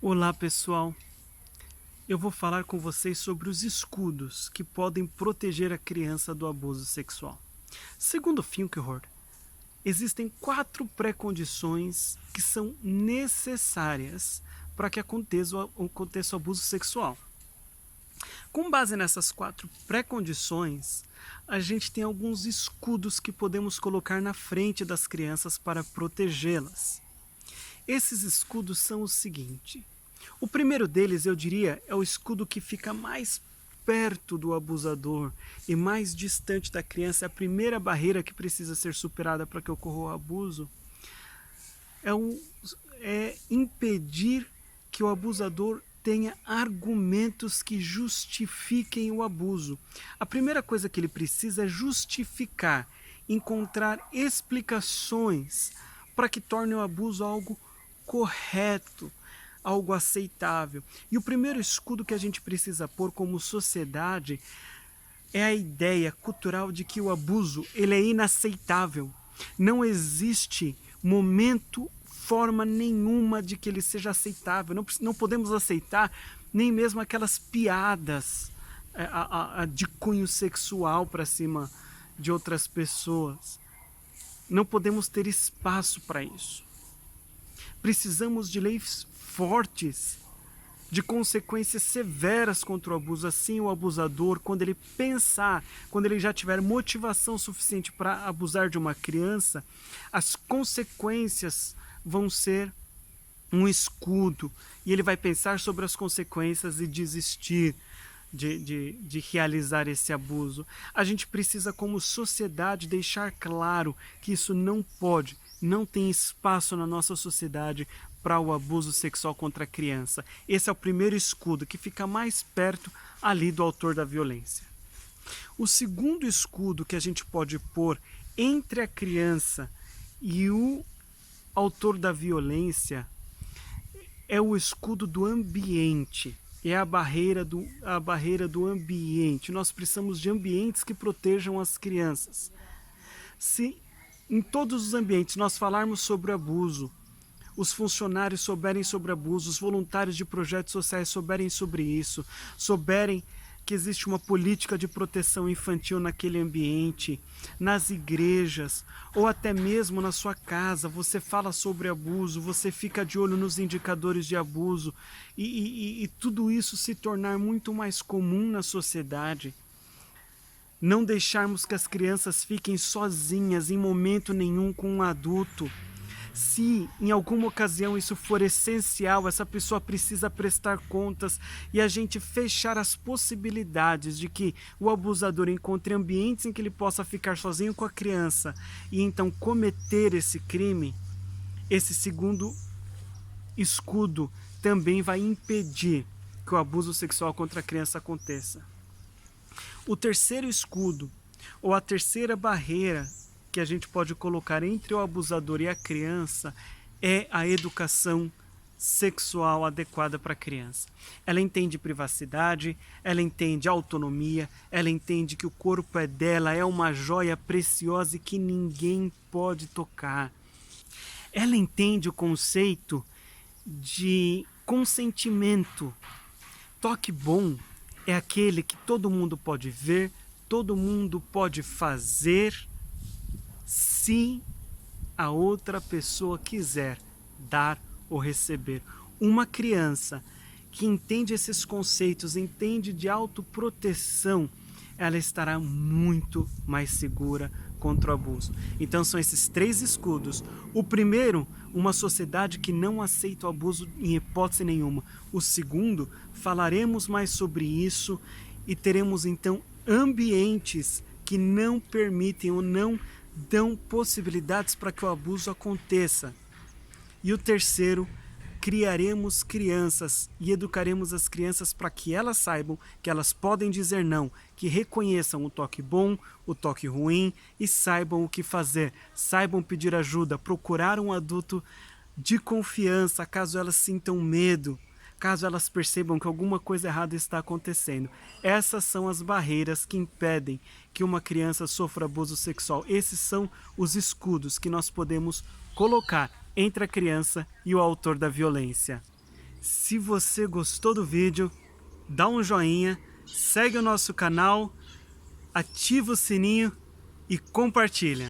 Olá pessoal, eu vou falar com vocês sobre os escudos que podem proteger a criança do abuso sexual. Segundo Finkelhor, existem 4 pré-condições que são necessárias para que aconteça o abuso sexual. Com base nessas 4 pré-condições, a gente tem alguns escudos que podemos colocar na frente das crianças para protegê-las. Esses escudos são o seguinte: o primeiro deles, eu diria, é o escudo que fica mais perto do abusador e mais distante da criança. É a primeira barreira que precisa ser superada para que ocorra o abuso. É impedir que o abusador tenha argumentos que justifiquem o abuso. A primeira coisa que ele precisa é justificar, encontrar explicações para que torne o abuso algo correto, algo aceitável. E o primeiro escudo que a gente precisa pôr como sociedade é a ideia cultural de que o abuso ele é inaceitável. Não existe momento, forma nenhuma de que ele seja aceitável. Não podemos aceitar nem mesmo aquelas piadas de cunho sexual para cima de outras pessoas. Não podemos ter espaço para isso. Precisamos de leis fortes, de consequências severas contra o abuso. Assim, o abusador, quando ele pensar, quando ele já tiver motivação suficiente para abusar de uma criança, as consequências vão ser um escudo e ele vai pensar sobre as consequências e desistir de realizar esse abuso. A gente precisa, como sociedade, deixar claro que isso não pode, não tem espaço na nossa sociedade para o abuso sexual contra a criança. Esse é o primeiro escudo, que fica mais perto ali do autor da violência. O segundo escudo que a gente pode pôr entre a criança e o autor da violência é o escudo do ambiente. É a barreira do ambiente. Nós precisamos de ambientes que protejam as crianças. Se em todos os ambientes nós falarmos sobre abuso, os funcionários souberem sobre abuso, os voluntários de projetos sociais souberem sobre isso, souberem que existe uma política de proteção infantil naquele ambiente, nas igrejas, ou até mesmo na sua casa, você fala sobre abuso, você fica de olho nos indicadores de abuso, e tudo isso se tornar muito mais comum na sociedade. Não deixarmos que as crianças fiquem sozinhas em momento nenhum com um adulto. Se em alguma ocasião isso for essencial, essa pessoa precisa prestar contas, e a gente fechar as possibilidades de que o abusador encontre ambientes em que ele possa ficar sozinho com a criança e então cometer esse crime. Esse segundo escudo também vai impedir que o abuso sexual contra a criança aconteça. O terceiro escudo, ou a terceira barreira que a gente pode colocar entre o abusador e a criança, é a educação sexual adequada para a criança. Ela entende privacidade, ela entende autonomia, ela entende que o corpo é dela, é uma joia preciosa e que ninguém pode tocar. Ela entende o conceito de consentimento. Toque bom é aquele que todo mundo pode ver, todo mundo pode fazer, se a outra pessoa quiser dar ou receber. Uma criança que entende esses conceitos, entende de autoproteção, ela estará muito mais segura contra o abuso. Então são esses 3 escudos. O primeiro, uma sociedade que não aceita o abuso em hipótese nenhuma. O segundo, falaremos mais sobre isso e teremos então ambientes que não permitem ou não dão possibilidades para que o abuso aconteça. E o terceiro, criaremos crianças e educaremos as crianças para que elas saibam que elas podem dizer não, que reconheçam o toque bom, o toque ruim e saibam o que fazer, saibam pedir ajuda, procurar um adulto de confiança caso elas sintam medo, caso elas percebam que alguma coisa errada está acontecendo. Essas são as barreiras que impedem que uma criança sofra abuso sexual. Esses são os escudos que nós podemos colocar entre a criança e o autor da violência. Se você gostou do vídeo, dá um joinha, segue o nosso canal, ativa o sininho e compartilha.